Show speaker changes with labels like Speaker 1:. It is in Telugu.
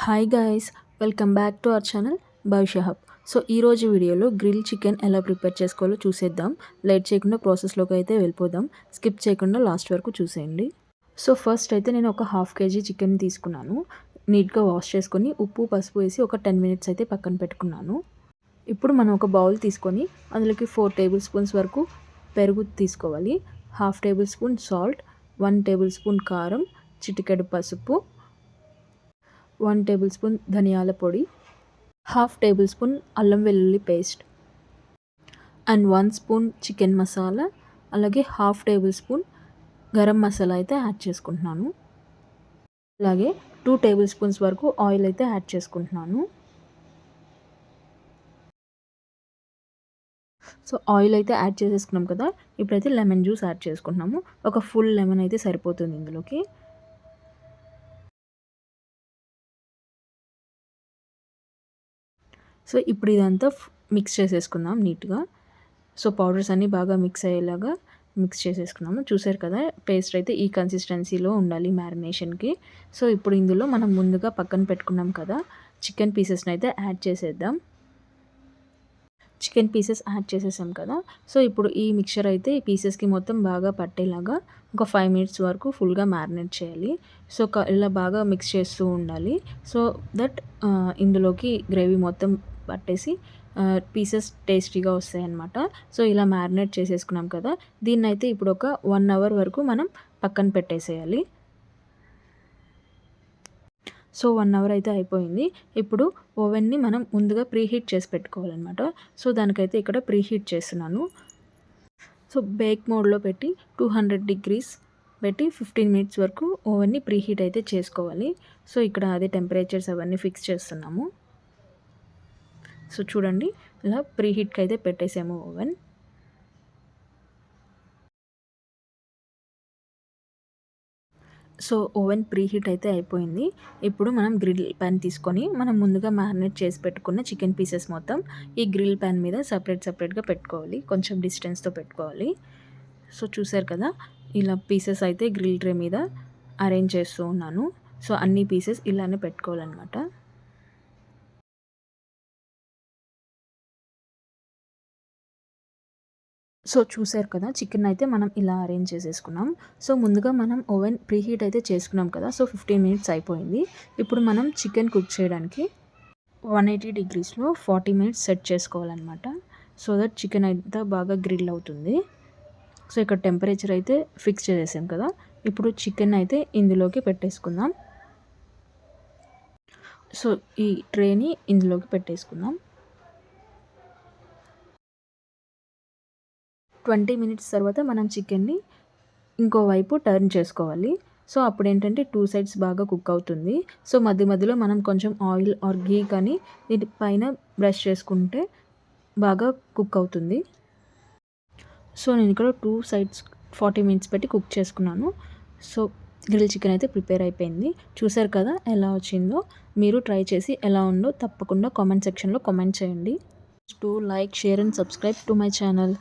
Speaker 1: Hi guys, welcome back to our channel భవిష్య హబ్. సో ఈరోజు వీడియోలో గ్రిల్ చికెన్ ఎలా ప్రిపేర్ చేసుకోవాలో చూసేద్దాం. లేట్ చేయకుండా ప్రాసెస్లోకి అయితే వెళ్ళిపోదాం. స్కిప్ చేయకుండా లాస్ట్ వరకు చూసేయండి. సో ఫస్ట్ అయితే నేను ఒక హాఫ్ కేజీ చికెన్ తీసుకున్నాను. నీట్గా వాష్ చేసుకొని ఉప్పు పసుపు వేసి ఒక 10 మినిట్స్ అయితే పక్కన పెట్టుకున్నాను. ఇప్పుడు మనం ఒక బౌల్ తీసుకొని అందులోకి 4 టేబుల్ స్పూన్స్ వరకు పెరుగు తీసుకోవాలి. Half table spoon salt, 1 table spoon కారం, చిటికెడు పసుపు, 1 టేబుల్ స్పూన్ ధనియాల పొడి, హాఫ్ టేబుల్ స్పూన్ అల్లం వెల్లుల్లి paste and 1 spoon chicken masala, అలాగే half table spoon garam masala అయితే యాడ్ చేసుకుంటున్నాను. అలాగే 2 టేబుల్ స్పూన్స్ వరకు ఆయిల్ అయితే యాడ్ చేసుకుంటున్నాను. సో ఆయిల్ అయితే యాడ్ చేసేసుకున్నాం కదా, ఇప్పుడైతే లెమన్ జ్యూస్ యాడ్ చేసుకుంటున్నాము. ఒక ఫుల్ లెమన్ అయితే సరిపోతుంది ఇందులోకి. సో ఇప్పుడు ఇదంతా మిక్స్ చేసేసుకుందాం నీట్గా. సో పౌడర్స్ అన్నీ బాగా మిక్స్ అయ్యేలాగా మిక్స్ చేసేసుకున్నాము. చూసారు కదా, పేస్ట్ అయితే ఈ కన్సిస్టెన్సీలో ఉండాలి మ్యారినేషన్కి. సో ఇప్పుడు ఇందులో మనం ముందుగా పక్కన పెట్టుకున్నాం కదా చికెన్ పీసెస్ని అయితే యాడ్ చేసేద్దాం. చికెన్ పీసెస్ యాడ్ చేసేసాం కదా, సో ఇప్పుడు ఈ మిక్చర్ అయితే ఈ పీసెస్కి మొత్తం బాగా పట్టేలాగా ఒక 5 మినిట్స్ వరకు ఫుల్గా మ్యారినేట్ చేయాలి. సో ఇలా బాగా మిక్స్ చేస్తూ ఉండాలి. సో దట్ ఇందులోకి గ్రేవీ మొత్తం పట్టేసి పీసెస్ టేస్టీగా వస్తాయి అన్నమాట. సో ఇలా మ్యారినేట్ చేసేసుకున్నాం కదా, దీన్నైతే ఇప్పుడు ఒక 1 అవర్ వరకు మనం పక్కన పెట్టేసేయాలి. సో 1 అవర్ అయితే అయిపోయింది. ఇప్పుడు ఓవెన్‌ని మనం ముందుగా ప్రీహీట్ చేసి పెట్టుకోవాలన్నమాట. సో దానికైతే ఇక్కడ ప్రీహీట్ చేస్తున్నాను. సో బేక్ మోడ్లో పెట్టి 200 డిగ్రీస్ పెట్టి 15 మినిట్స్ వరకు ఓవెన్‌ని ప్రీహీట్ అయితే చేసుకోవాలి. సో ఇక్కడ అదే టెంపరేచర్స్ అవన్నీ ఫిక్స్ చేస్తున్నాము. సో చూడండి, ఇలా ప్రీహీట్కి అయితే పెట్టేసాము ఓవెన్. సో ఓవెన్ ప్రీహీట్ అయితే అయిపోయింది. ఇప్పుడు మనం గ్రిల్ ప్యాన్ తీసుకొని మనం ముందుగా మ్యారినేట్ చేసి పెట్టుకున్న చికెన్ పీసెస్ మొత్తం ఈ గ్రిల్ ప్యాన్ మీద సపరేట్గా పెట్టుకోవాలి. కొంచెం డిస్టెన్స్తో పెట్టుకోవాలి. సో చూసారు కదా, ఇలా పీసెస్ అయితే గ్రిల్ ట్రే మీద అరేంజ్ చేస్తూ ఉన్నాను. సో అన్ని పీసెస్ ఇలానే పెట్టుకోవాలన్నమాట. సో చూసారు కదా, చికెన్ అయితే మనం ఇలా అరేంజ్ చేసేసుకున్నాం. సో ముందుగా మనం ఓవెన్ ప్రీహీట్ అయితే చేసుకున్నాం కదా, సో 15 మినిట్స్ అయిపోయింది. ఇప్పుడు మనం చికెన్ కుక్ చేయడానికి 180 డిగ్రీస్లో 40 మినిట్స్ సెట్ చేసుకోవాలన్నమాట. సో దట్ చికెన్ అయితే బాగా గ్రిల్ అవుతుంది. సో ఇక్కడ టెంపరేచర్ అయితే ఫిక్స్ చేసేసాం కదా, ఇప్పుడు చికెన్ అయితే ఇందులోకి పెట్టేసుకుందాం. సో ఈ ట్రేని ఇందులోకి పెట్టేసుకుందాం. 20 మినిట్స్ తర్వాత మనం చికెన్ని ఇంకోవైపు టర్న్ చేసుకోవాలి. సో అప్పుడు ఏంటంటే 2 సైడ్స్ బాగా కుక్ అవుతుంది. సో మధ్య మధ్యలో మనం కొంచెం ఆయిల్ ఆర్ ఘీ కానీ దీని పైన బ్రష్ చేసుకుంటే బాగా కుక్ అవుతుంది. సో నేను ఇక్కడ 2 సైడ్స్ 40 మినిట్స్ పెట్టి కుక్ చేసుకున్నాను. సో గ్రిల్ చికెన్ అయితే ప్రిపేర్ అయిపోయింది. చూసారు కదా ఎలా వచ్చిందో. మీరు ట్రై చేసి ఎలా ఉందో తప్పకుండా కామెంట్ సెక్షన్లో కామెంట్ చేయండి. To like, share and subscribe to my channel.